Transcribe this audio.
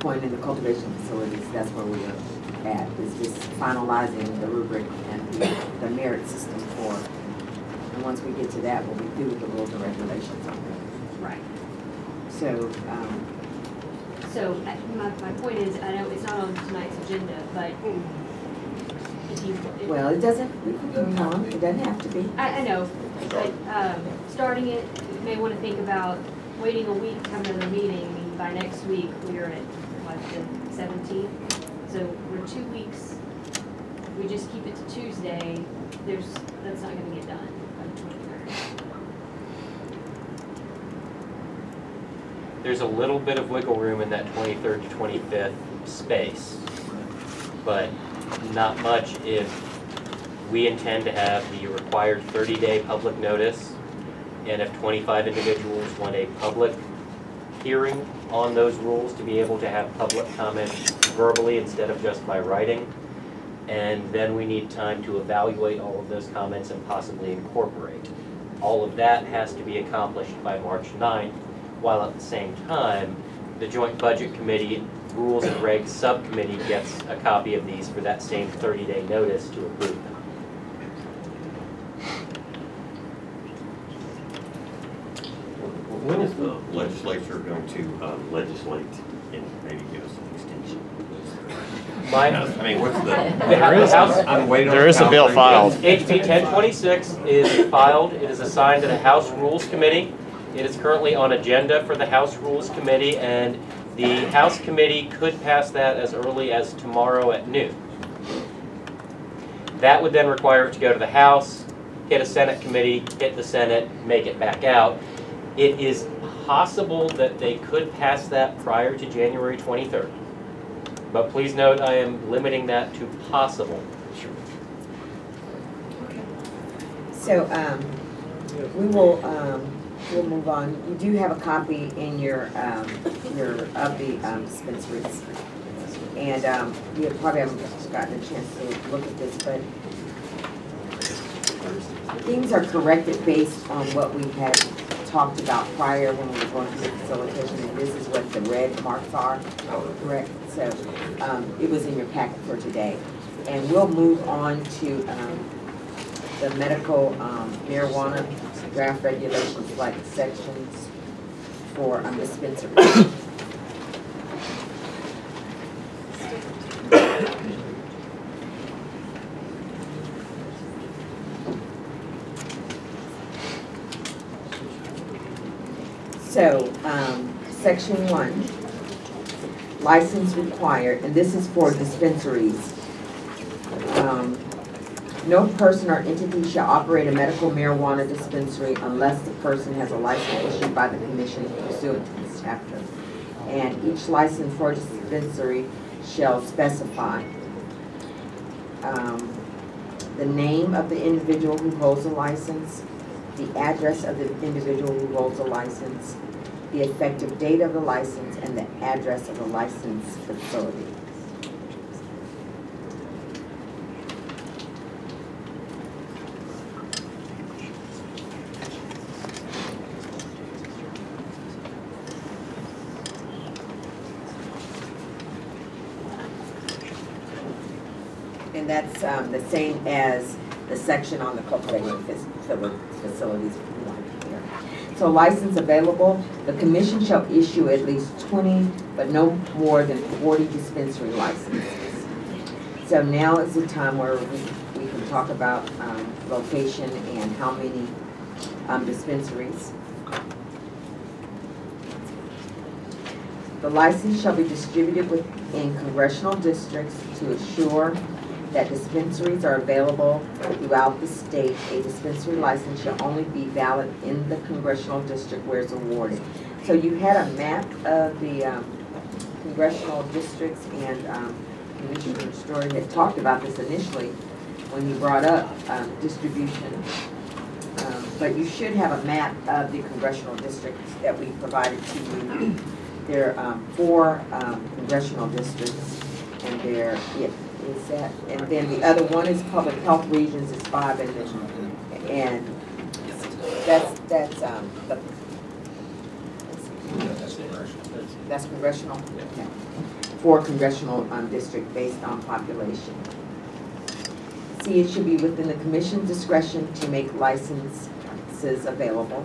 point in the cultivation facilities, that's where we are at, is just finalizing the rubric and the merit system for. And once we get to that, we'll be through with the rules and regulations on that. Right. So, my point is, I know it's not on tonight's agenda, but if you... well, it doesn't, we can move on, it doesn't have to be. I know, but starting it, you may want to think about waiting a week to have another meeting. I mean, by next week, we're at, what, the 17th? So we're 2 weeks. If we just keep it to Tuesday, that's not going to get done by the 23rd. There's a little bit of wiggle room in that 23rd to 25th space, but not much if we intend to have the required 30-day public notice, and if 25 individuals want a public hearing on those rules to be able to have public comment verbally instead of just by writing, and then we need time to evaluate all of those comments and possibly incorporate. All of that has to be accomplished by March 9th, while at the same time, the Joint Budget Committee Rules and Regs Subcommittee gets a copy of these for that same 30-day notice to approve them. When is the legislature going to legislate and maybe give us an extension? I mean, what's there is a bill filed. HB 1026 is filed. It is assigned to the House Rules Committee. It is currently on agenda for the House Rules Committee, and the House Committee could pass that as early as tomorrow at noon. That would then require it to go to the House, hit a Senate committee, hit the Senate, make it back out. It is possible that they could pass that prior to January 23rd. But please note, I am limiting that to possible. So we will we'll move on. You do have a copy in your of the dispensaries, and you probably haven't gotten a chance to look at this, but things are corrected based on what we had talked about prior when we were going through the facilitation, and this is what the red marks are, correct? So it was in your packet for today. And we'll move on to the medical marijuana draft regulations, like sections for dispensaries. So, section 1, license required, and this is for dispensaries. No person or entity shall operate a medical marijuana dispensary unless the person has a license issued by the commission pursuant to this chapter. And each license for dispensary shall specify the name of the individual who holds a license, the address of the individual who holds a license, the effective date of the license, and the address of the licensed facility. And that's the same as the section on the cultivation facilities. So license available, the commission shall issue at least 20, but no more than 40 dispensary licenses. So now is the time where we can talk about location and how many dispensaries. The license shall be distributed within congressional districts to assure that dispensaries are available throughout the state. A dispensary license shall only be valid in the congressional district where it's awarded. So you had a map of the congressional districts, and Commissioner Story had talked about this initially when he brought up distribution. But you should have a map of the congressional districts that we provided to you. There are 4 congressional districts, and there is that, and then the other one is public health regions is 5, and that's the That's congressional? Okay. For congressional district based on population. C, it should be within the commission's discretion to make licenses available.